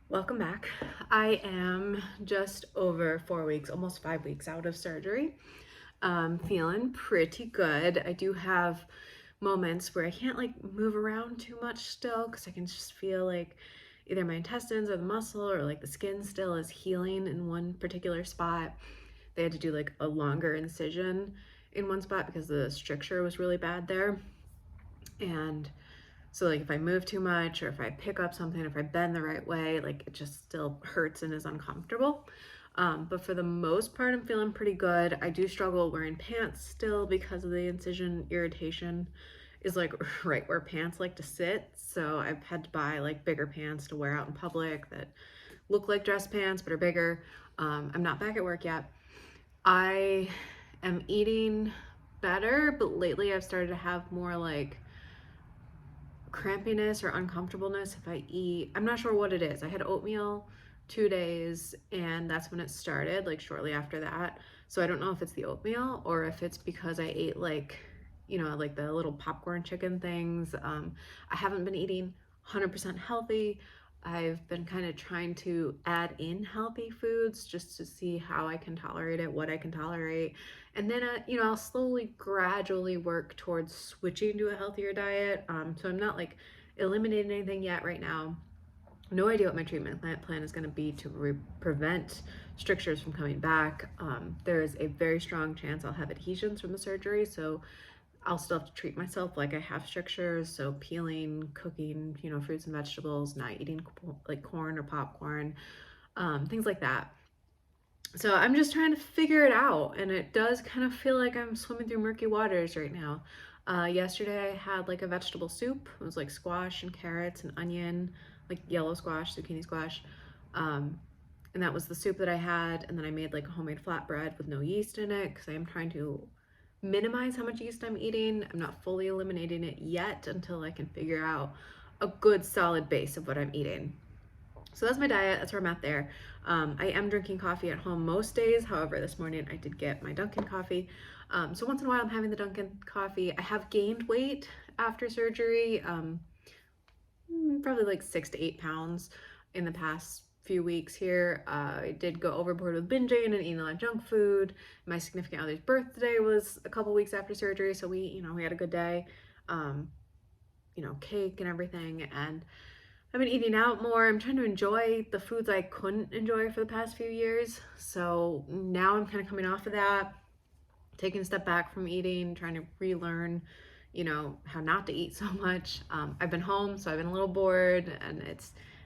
Welcome back. I am just over 4 weeks, almost 5 weeks out of surgery. Feeling pretty good. I do have moments where I can't move around too much still because I can just feel like either my intestines or the muscle or the skin still is healing in one particular spot. They had to do a longer incision in one spot because the stricture was really bad there. And so if I move too much or if I pick up something, if I bend the right way, it just still hurts and is uncomfortable. But for the most part, I'm feeling pretty good. I do struggle wearing pants still because of the incision irritation is right where pants like to sit. So I've had to buy bigger pants to wear out in public that look like dress pants but are bigger. I'm not back at work yet. I am eating better, but lately I've started to have more crampiness or uncomfortableness if I eat. I'm not sure what it is. I had oatmeal 2 days and that's when it started, shortly after that. So I don't know if it's the oatmeal or if it's because I ate the little popcorn chicken things. I haven't been eating 100% healthy. I've been kind of trying to add in healthy foods just to see how I can tolerate it, what I can tolerate. And then, I'll slowly, gradually work towards switching to a healthier diet. So I'm not eliminating anything yet right now. No idea what my treatment plan is going to be to prevent strictures from coming back. There is a very strong chance I'll have adhesions from the surgery. So I'll still have to treat myself like I have strictures, so peeling, cooking, fruits and vegetables, not eating corn or popcorn, things like that. So I'm just trying to figure it out, and it does kind of feel like I'm swimming through murky waters right now. Yesterday I had a vegetable soup. It was squash and carrots and onion, yellow squash, zucchini squash. And that was the soup that I had, and then I made a homemade flatbread with no yeast in it because I am trying to minimize how much yeast I'm eating. I'm not fully eliminating it yet until I can figure out a good solid base of what I'm eating. So that's my diet. That's where I'm at there. I am drinking coffee at home most days. However, this morning I did get my Dunkin' coffee. So once in a while I'm having the Dunkin' coffee. I have gained weight after surgery, probably 6 to 8 pounds in the past few weeks here. I did go overboard with binging and eating a lot of junk food. My significant other's birthday was a couple weeks after surgery, so we had a good day. Cake and everything, and I've been eating out more. I'm trying to enjoy the foods I couldn't enjoy for the past few years. So now I'm kind of coming off of that, taking a step back from eating, trying to relearn, how not to eat so much. I've been home, so I've been a little bored, and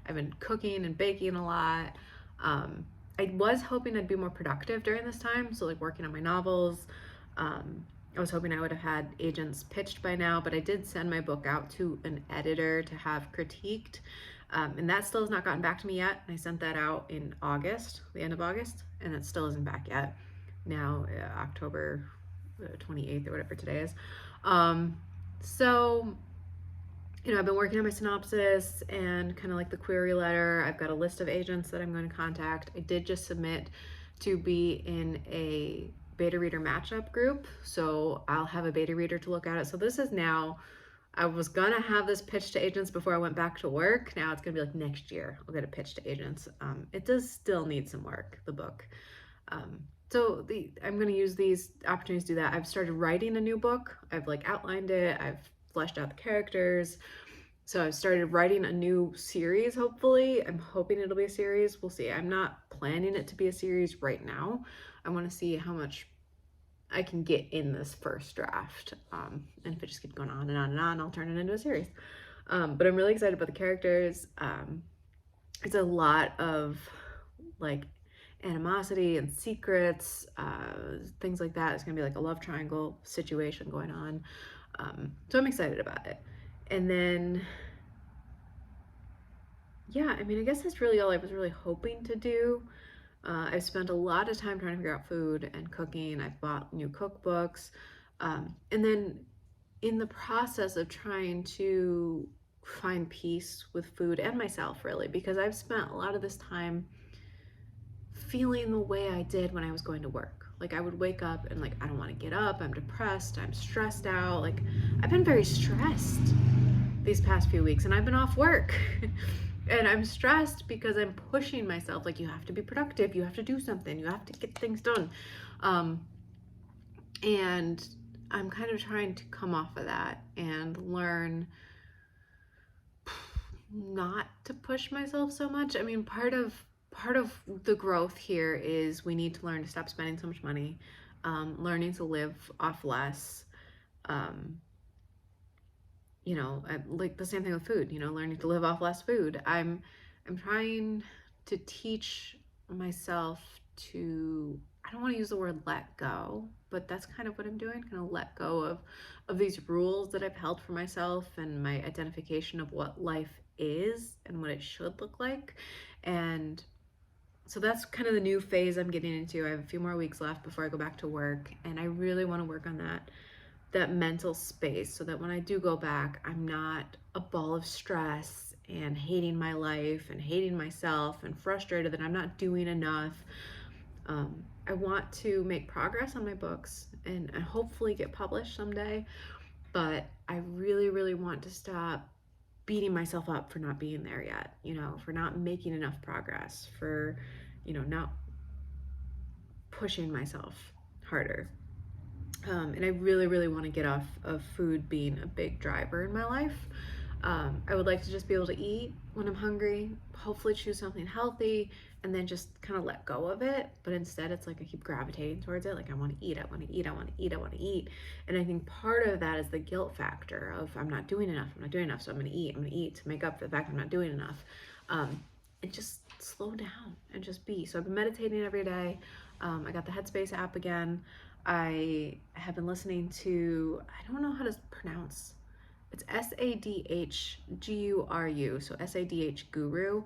I've been cooking and baking a lot. I was hoping I'd be more productive during this time, so working on my novels. I was hoping I would have had agents pitched by now, but I did send my book out to an editor to have critiqued, and that still has not gotten back to me yet. I sent that out in August, the end of August, and it still isn't back yet. Now, October 28th or whatever today is. So I've been working on my synopsis and kind of the query letter. I've got a list of agents that I'm going to contact. I did just submit to be in a beta reader matchup group, so I'll have a beta reader to look at it. So this is now, I was gonna have this pitch to agents before I went back to work. Now it's gonna be next year I'll get a pitch to agents. It does still need some work, the book. So I'm gonna use these opportunities to do that. I've started writing a new book. I've outlined it. I've fleshed out the characters. So I've started writing a new series, hopefully. I'm hoping it'll be a series. We'll see. I'm not planning it to be a series right now. I want to see how much I can get in this first draft. And if it just keeps going on and on and on, I'll turn it into a series. But I'm really excited about the characters. It's a lot of animosity and secrets, things like that. It's gonna be a love triangle situation going on. So I'm excited about it. And then, yeah, I mean, I guess that's really all I was really hoping to do. I've spent a lot of time trying to figure out food and cooking. I've bought new cookbooks. And then in the process of trying to find peace with food and myself, really, because I've spent a lot of this time feeling the way I did when I was going to work. I would wake up and I don't want to get up, I'm depressed, I'm stressed out. I've been very stressed these past few weeks, and I've been off work. and I'm stressed because I'm pushing myself. Like, you have to be productive, you have to do something, you have to get things done. And I'm kind of trying to come off of that and learn not to push myself so much. I mean, part of the growth here is we need to learn to stop spending so much money, learning to live off less. Um, like the same thing with food. Learning to live off less food. I'm trying to teach myself to. I don't want to use the word let go, but that's kind of what I'm doing. Kind of let go of these rules that I've held for myself and my identification of what life is and what it should look like. And so that's kind of the new phase I'm getting into. I have a few more weeks left before I go back to work, and I really want to work on that mental space so that when I do go back, I'm not a ball of stress and hating my life and hating myself and frustrated that I'm not doing enough. I want to make progress on my books and hopefully get published someday, but I really, really want to stop beating myself up for not being there yet, for not making enough progress, for, not pushing myself harder. And I really, really want to get off of food being a big driver in my life. I would like to just be able to eat when I'm hungry, hopefully choose something healthy, and then just kind of let go of it. But instead, it's like I keep gravitating towards it. Like, I want to eat, I want to eat, I want to eat, I want to eat. And I think part of that is the guilt factor of I'm not doing enough, so I'm going to eat to make up for the fact I'm not doing enough. And just slow down and just be. So I've been meditating every day. I got the Headspace app again. I have been listening to, I don't know how to pronounce, it's Sadhguru, so Sadh Guru.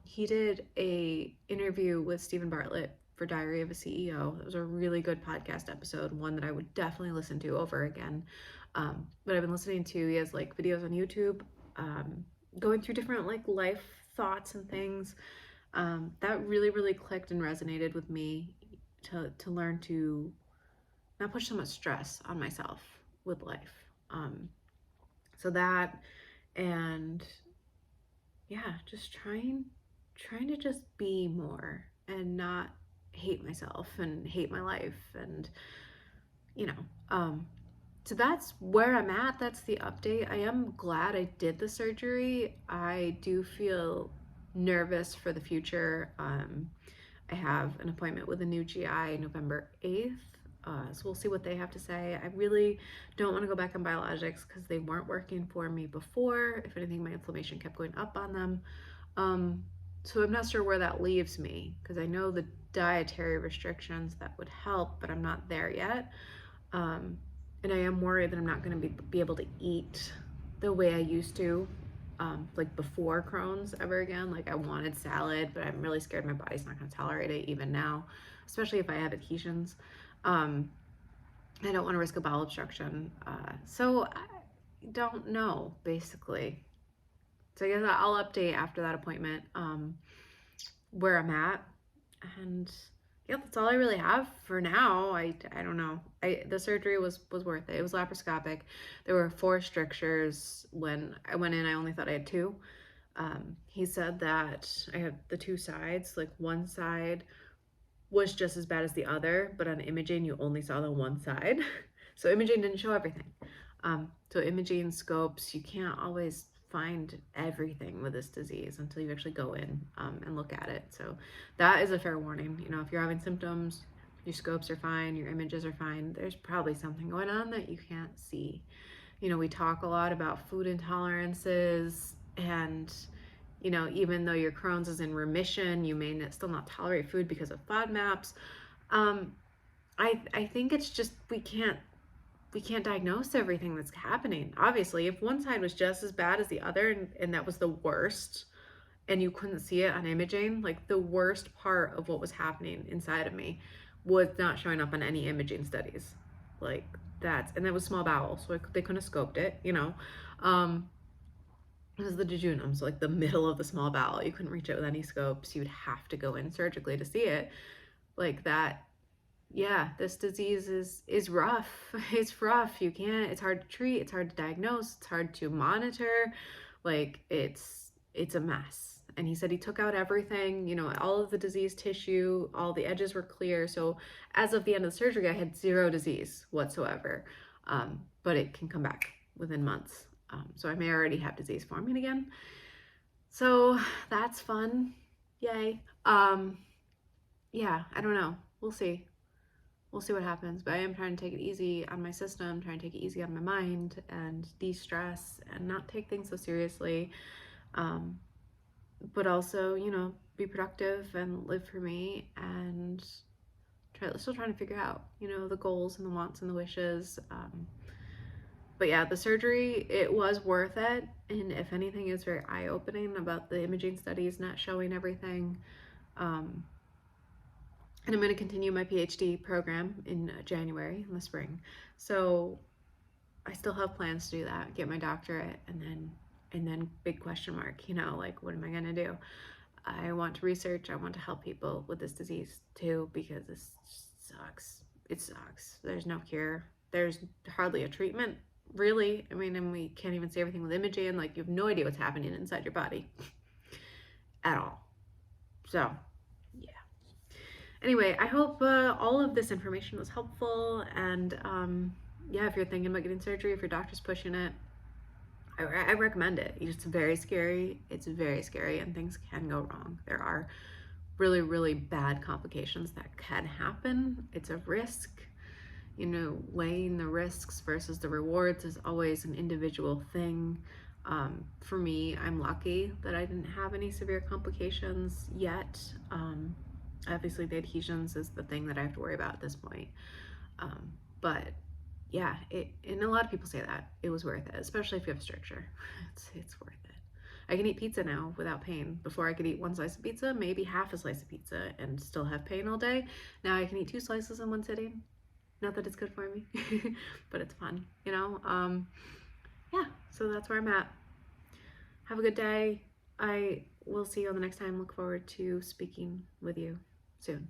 He did a interview with Stephen Bartlett for Diary of a CEO. It was a really good podcast episode, one that I would definitely listen to over again. But I've been listening to, he has like videos on YouTube, going through different like life thoughts and things. That really, really clicked and resonated with me to learn to not push so much stress on myself with life. So that, and yeah, just trying to just be more and not hate myself and hate my life. And, so that's where I'm at. That's the update. I am glad I did the surgery. I do feel nervous for the future. I have an appointment with a new GI November 8th. So we'll see what they have to say. I really don't want to go back on biologics because they weren't working for me before. If anything, my inflammation kept going up on them. So I'm not sure where that leaves me because I know the dietary restrictions that would help, but I'm not there yet. And I am worried that I'm not going to be able to eat the way I used to, like before Crohn's ever again. Like, I wanted salad, but I'm really scared my body's not going to tolerate it even now, especially if I have adhesions. I don't want to risk a bowel obstruction. So I don't know, basically. So I guess I'll update after that appointment, where I'm at. And yeah, that's all I really have for now. I don't know. The surgery was worth it. It was laparoscopic. There were 4 strictures. When I went in, I only thought I had 2. He said that I have the 2 sides, like one side was just as bad as the other, but on imaging you only saw the one side. So imaging didn't show everything. So imaging scopes, you can't always find everything with this disease until you actually go in and look at it. So that is a fair warning. If you're having symptoms, your scopes are fine, your images are fine, there's probably something going on that you can't see. We talk a lot about food intolerances, and even though your Crohn's is in remission, you may still not tolerate food because of FODMAPs. I think it's just we can't diagnose everything that's happening. Obviously, if one side was just as bad as the other and that was the worst, and you couldn't see it on imaging, like the worst part of what was happening inside of me was not showing up on any imaging studies. Like and that was small bowel, so they couldn't have scoped it, It was the jejunum, so like the middle of the small bowel. You couldn't reach it with any scopes. You'd have to go in surgically to see it. Like that, yeah, this disease is rough. It's rough. It's hard to treat, it's hard to diagnose, it's hard to monitor. Like, it's it's a mess. And he said he took out everything, you know, all of the diseased tissue, all the edges were clear. So as of the end of the surgery, I had 0 disease whatsoever. But it can come back within months. So I may already have disease forming again. So that's fun. Yay. Yeah, I don't know. We'll see. We'll see what happens. But I am trying to take it easy on my system, trying to take it easy on my mind and de-stress and not take things so seriously. But also, you know, be productive and live for me and still trying to figure out, you know, the goals and the wants and the wishes. But yeah, the surgery, it was worth it. And if anything, it was very eye-opening about the imaging studies not showing everything. And I'm going to continue my PhD program in January, in the spring. So I still have plans to do that, get my doctorate, and then big question mark, you know, like, what am I going to do? I want to research. I want to help people with this disease too, because this sucks. It sucks. There's no cure. There's hardly a treatment, really. I mean, and we can't even see everything with imaging. Like, you have no idea what's happening inside your body at all. So, yeah. Anyway, I hope all of this information was helpful. And yeah, if you're thinking about getting surgery, if your doctor's pushing it, I recommend it. It's very scary. It's very scary, and things can go wrong. There are really, really bad complications that can happen. It's a risk. You know, weighing the risks versus the rewards is always an individual thing. For me, I'm lucky that I didn't have any severe complications yet. Obviously, the adhesions is the thing that I have to worry about at this point. But yeah, and a lot of people say that it was worth it, especially if you have a stricture. It's worth it. I can eat pizza now without pain. Before I could eat 1 slice of pizza, maybe half a slice of pizza, and still have pain all day. Now I can eat 2 slices in one sitting. Not that it's good for me, but it's fun, you know? Yeah, so that's where I'm at. Have a good day. I will see you on the next time. Look forward to speaking with you soon.